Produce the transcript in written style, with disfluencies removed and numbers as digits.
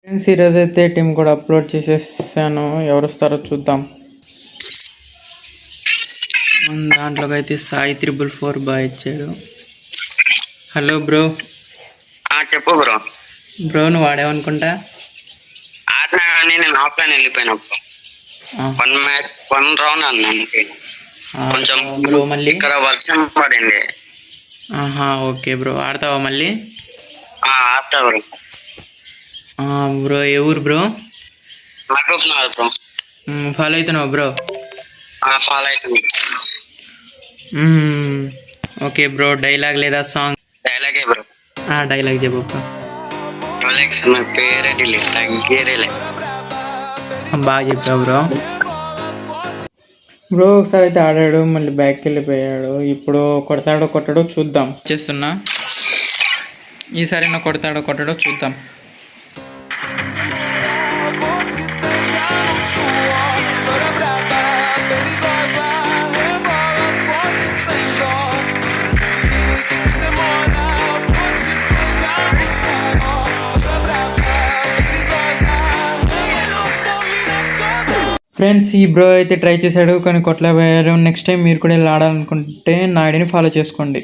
Friends ఈరోజు అయితే team కూడా అప్లోడ్ చేసేసాను. ఎవరు వస్తారో చూద్దాం. దాంట్లోకి అయితే సాయి 444 బాయ్ ఇచ్చాడు. Hello bro. చెప్పు బ్రో. బ్రో నువ్వు ఆడేవనుకుంటా. ఆడినా కానీ నేను ఆఫ్లైన్ వెళ్ళిపోయినప్పుడు 1 రౌండ్ అన్నాను. కొంచెం బ్రో మళ్ళీ ఇక్కడ వర్షం పడింది. ఓకే బ్రో ఆడతావా మళ్ళీ? ఆడతా బ్రో. బ్రో ఏ ఊరు bro? Mahabubnagar bro. Follow అవుతున్నావా బ్రో? ఫాలో అవుతుంది. Okay bro. డైలాగ్ లేదా సాంగ్? డైలాగే బ్రో. డైలాగ్ చెప్పు బ్రో. బాగా చెప్పావు బ్రో. బ్రో ఒకసారి అయితే ఆడాడు, మళ్ళీ బ్యాక్కి వెళ్ళిపోయాడు. ఇప్పుడు కొడతాడో కొట్టడో చూద్దాం. చేస్తున్నా. ఈసారి నా కొడతాడో కొట్టడో చూద్దాం. ఫ్రెండ్స్ ఈ బ్రో అయితే ట్రై చేశాడు కానీ కొట్టలేకపోయారు. నెక్స్ట్ టైం మీరు కూడా ఇలా ఆడాలనుకుంటే నా ఐడిని ఫాలో చేసుకోండి.